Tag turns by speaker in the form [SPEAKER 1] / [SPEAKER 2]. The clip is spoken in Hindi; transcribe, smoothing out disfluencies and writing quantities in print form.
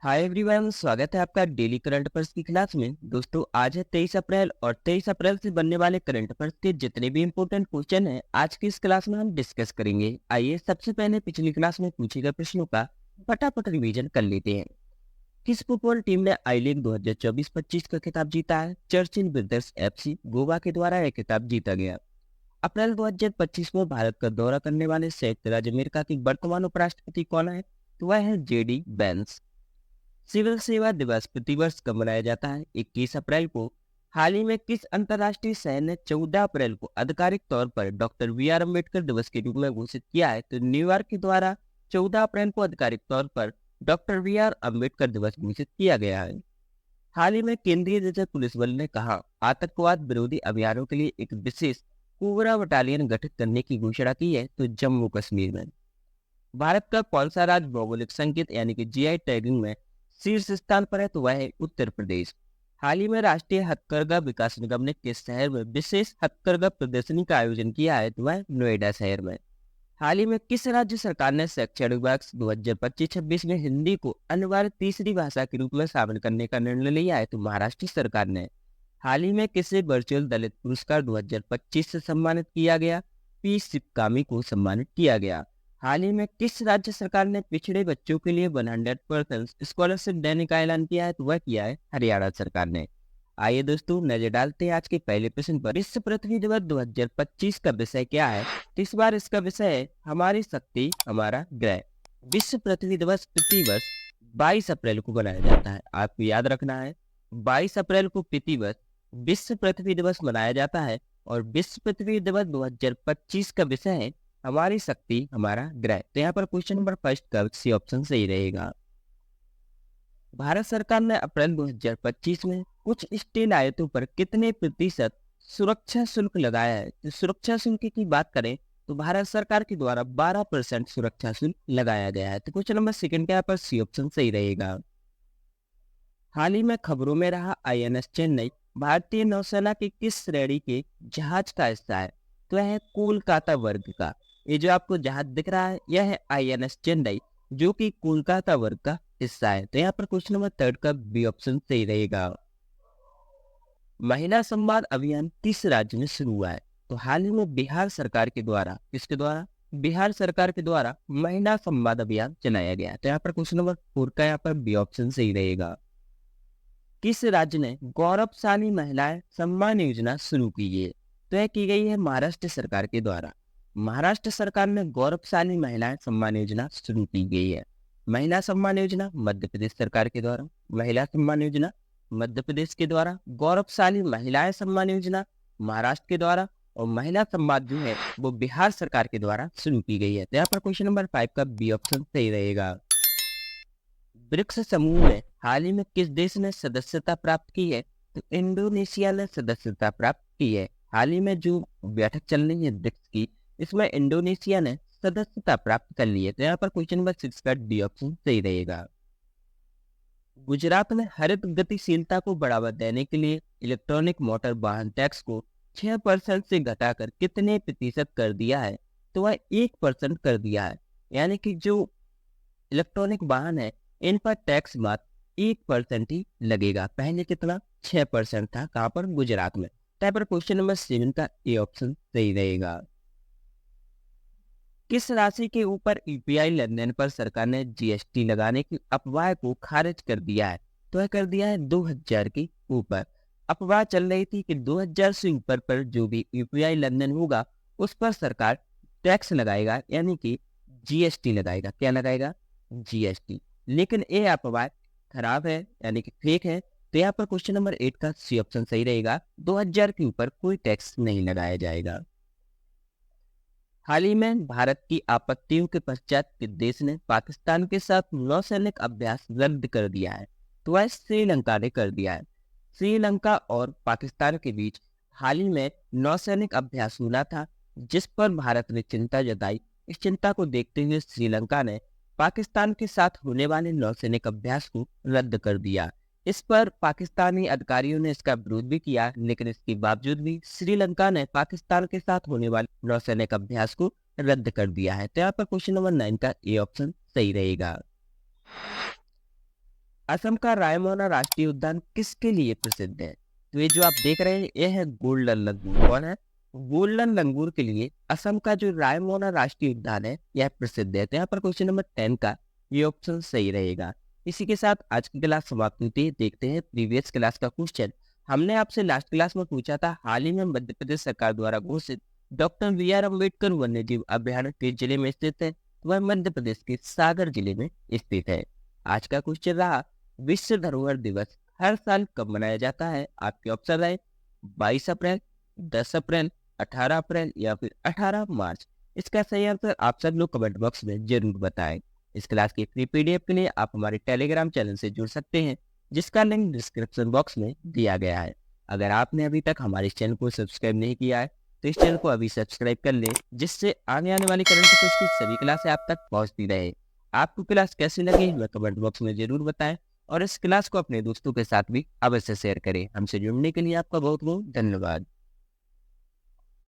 [SPEAKER 1] हाय एवरीवन, स्वागत है आपका डेली करंट अफेयर्स की क्लास में। दोस्तों, आज है 23 अप्रैल और 23 अप्रैल से बनने वाले करंट अफेयर्स के जितने भी इंपॉर्टेंट क्वेश्चन हैं आज की इस क्लास में हम डिस्कस करेंगे। आइए सबसे पहले पिछली क्लास में पूछे गए प्रश्नों का फटाफट रिवीजन कर लेते हैं। किस फुटबॉल टीम ने आई लीग 2024-25 का खिताब जीता है? चर्चिल ब्रदर्स एफसी गोवा के द्वारा यह खिताब जीता गया। अप्रैल 2025 में भारत का दौरा करने वाले संयुक्त राज्य अमेरिका के वर्तमान उपराष्ट्रपति कौन है? तो वह है जेडी वेंस। सिविल सेवा दिवस प्रतिवर्ष कब मनाया जाता है? 21 अप्रैल को। हाल ही में किस अंतर्राष्ट्रीय शहर ने 14 अप्रैल को आधिकारिक तौर पर डॉक्टर वी आर अम्बेडकर दिवस के रूप में घोषित किया है? तो न्यूयॉर्क के द्वारा 14 अप्रैल को आधिकारिक तौर पर डॉक्टर वी आर अम्बेडकर दिवस घोषित किया गया है। हाल ही में केंद्रीय रिजर्व पुलिस बल ने कहा आतंकवाद विरोधी अभियानों के लिए एक विशेष कोबरा बटालियन गठित करने की घोषणा की है? तो जम्मू कश्मीर में। भारत का कौन सा राज्य भौगोलिक संकेत यानी कि जीआई टैगिंग में शीर्ष स्थान पर है? तो वह है उत्तर प्रदेश। हाल ही में राष्ट्रीय हथकरघा विकास निगम ने किस शहर में विशेष हथकरघा प्रदर्शनी का आयोजन किया है? तो वह नोएडा शहर में। हाल ही में किस राज्य सरकार ने शैक्षणिक वर्ष 2025-26 में हिंदी को अनिवार्य तीसरी भाषा के रूप में शामिल करने का निर्णय लिया है? तो महाराष्ट्र सरकार ने। हाल ही में किसे वर्चुअल दलित पुरस्कार 2025 से सम्मानित किया गया? पी शिवकामी को सम्मानित किया गया। हाल ही में किस राज्य सरकार ने पिछड़े बच्चों के लिए 100% स्कॉलरशिप देने का ऐलान किया है? तो वह किया है हरियाणा सरकार ने। आइए दोस्तों, नजर डालते हैं आज के पहले प्रश्न पर। विश्व पृथ्वी दिवस 2025 का विषय क्या है? तो इस बार इसका विषय है हमारी शक्ति हमारा ग्रह। विश्व पृथ्वी दिवस प्रतिवर्ष 22 अप्रैल को मनाया जाता है। आपको याद रखना है, 22 अप्रैल को प्रतिवर्ष विश्व पृथ्वी दिवस मनाया जाता है और विश्व पृथ्वी दिवस 2025 का विषय है हमारी शक्ति हमारा ग्रह। तो यहाँ पर क्वेश्चन नंबर फर्स्ट का सी ऑप्शन सही रहेगा। भारत सरकार ने अप्रैल 2025 में कुछ स्टील आयातों पर कितने प्रतिशत सुरक्षा शुल्क लगाया है? तो सुरक्षा शुल्क की बात करें तो भारत सरकार के द्वारा 12% सुरक्षा शुल्क लगाया गया है। तो क्वेश्चन नंबर सेकंड के यहाँ पर सी ऑप्शन सही रहेगा। हाल ही में खबरों में रहा आईएनएस चेन्नई भारतीय नौसेना की किस श्रेणी के जहाज का हिस्सा है? तो यह है कोलकाता वर्ग का। ये जो आपको जहाज दिख रहा है यह है आईएनएस चेन्नई, जो कि कोलकाता वर्ग का हिस्सा है। तो यहाँ पर क्वेश्चन नंबर थर्ड का बी ऑप्शन सही रहेगा। महिला संवाद अभियान किस राज्य में शुरू हुआ है? तो हाल ही में बिहार सरकार के द्वारा, किसके द्वारा? बिहार सरकार के द्वारा महिला संवाद अभियान चलाया गया है। तो यहाँ पर क्वेश्चन नंबर 4 का यहाँ पर बी ऑप्शन सही रहेगा। किस राज्य ने गौरवशाली महिलाएं सम्मान योजना शुरू की है? तो यह की गई है महाराष्ट्र सरकार के द्वारा। महाराष्ट्र सरकार ने गौरवशाली महिलाएं सम्मान योजना शुरू की गई है। महिला सम्मान योजना मध्य प्रदेश सरकार के द्वारा, महिला सम्मान योजना मध्य प्रदेश के द्वारा, गौरवशाली महिलाएं सम्मान योजना महाराष्ट्र के द्वारा और महिला सम्मान जो है वो बिहार सरकार के द्वारा शुरू की गई है। तो यहाँ पर क्वेश्चन नंबर 5 का बी ऑप्शन सही रहेगा। ब्रिक्स समूह में हाल ही में किस देश ने सदस्यता प्राप्त की है? तो इंडोनेशिया ने सदस्यता प्राप्त की है। हाल ही में जो बैठक चल रही है ब्रिक्स की, इसमें इंडोनेशिया ने सदस्यता प्राप्त कर ली है। तो यहाँ पर क्वेश्चन नंबर 6 का डी ऑप्शन सही रहेगा। गुजरात ने हरित गतिशीलता को बढ़ावा देने के लिए इलेक्ट्रॉनिक मोटर वाहन टैक्स को 6% से घटाकर कितने प्रतिशत कर दिया है? तो वह 1% कर दिया है। यानी कि जो इलेक्ट्रॉनिक वाहन है इन पर टैक्स मात्र 1% ही लगेगा। पहले कितना? 6% था। कहाँ पर? गुजरात में। यहाँ पर क्वेश्चन नंबर 7 का ए ऑप्शन सही रहेगा। किस राशि के ऊपर यूपीआई लेनदेन पर सरकार ने जीएसटी लगाने की अफवाह को खारिज कर दिया है? तो यह कर दिया है 2000 के ऊपर। अफवाह चल रही थी कि 2000 से ऊपर पर जो भी यूपीआई लेनदेन होगा उस पर सरकार टैक्स लगाएगा, यानी कि जीएसटी लगाएगा। क्या लगाएगा? जीएसटी। लेकिन ये अफवाह खराब है, यानी कि फेक है। तो यहाँ पर क्वेश्चन नंबर 8 का सी ऑप्शन सही रहेगा। 2000 के ऊपर कोई टैक्स नहीं लगाया जाएगा। हाल ही में भारत की आपत्तियों के पश्चात किस देश ने पाकिस्तान के साथ नौसैनिक अभ्यास रद्द कर दिया है? तो वह श्रीलंका ने कर दिया है। श्रीलंका और पाकिस्तान के बीच हाल ही में नौसैनिक अभ्यास हुआ था, जिस पर भारत ने चिंता जताई। इस चिंता को देखते हुए श्रीलंका ने पाकिस्तान के साथ होने वाले नौसैनिक अभ्यास को रद्द कर दिया। इस पर पाकिस्तानी अधिकारियों ने इसका विरोध भी किया, लेकिन इसके बावजूद भी श्रीलंका ने पाकिस्तान के साथ होने वाले नौसैनिक अभ्यास को रद्द कर दिया है। तो यहाँ पर क्वेश्चन नंबर 9 का ए ऑप्शन सही रहेगा। असम का रायमोना राष्ट्रीय उद्यान किसके लिए प्रसिद्ध है? तो ये जो आप देख रहे हैं ये है गोल्डन लंगूर। कौन है? गोल्डन लंगूर के लिए असम का जो रायमोना राष्ट्रीय उद्यान है यह प्रसिद्ध है। तो यहाँ पर क्वेश्चन नंबर 10 का ये ऑप्शन सही रहेगा। इसी के साथ आज की क्लास समाप्त होती है। देखते हैं प्रीवियस क्लास का क्वेश्चन। हमने आपसे लास्ट क्लास में पूछा था हाल ही में मध्य प्रदेश सरकार द्वारा घोषित डॉक्टर बी.आर. अम्बेडकर वन्य जीव अभ्यारण्य किस जिले में स्थित है? वह मध्य प्रदेश के सागर जिले में स्थित है। आज का क्वेश्चन रहा विश्व धरोहर दिवस हर साल कब मनाया जाता है? आपके ऑप्शन है 22 अप्रैल, 10 अप्रैल, 18 अप्रैल या फिर 18 मार्च। इसका सही आंसर आप सब लोग कमेंट बॉक्स में जरूर बताएं। इस क्लास की फ्री पीडीएफ के लिए आप हमारे टेलीग्राम चैनल से जुड़ सकते हैं, जिसका लिंक डिस्क्रिप्शन बॉक्स में दिया गया है। अगर आपने अभी तक हमारे इस चैनल को सब्सक्राइब नहीं किया है तो इस चैनल को अभी सब्सक्राइब कर लें, जिससे आने वाली करंट अफेयर्स की सभी क्लासें आप तक पहुंचती रहे। आपको क्लास कैसी लगी हमें कमेंट बॉक्स में जरूर बताएं और इस क्लास को अपने दोस्तों के साथ भी अवश्य शेयर करें। हमसे जुड़ने के लिए आपका बहुत बहुत धन्यवाद।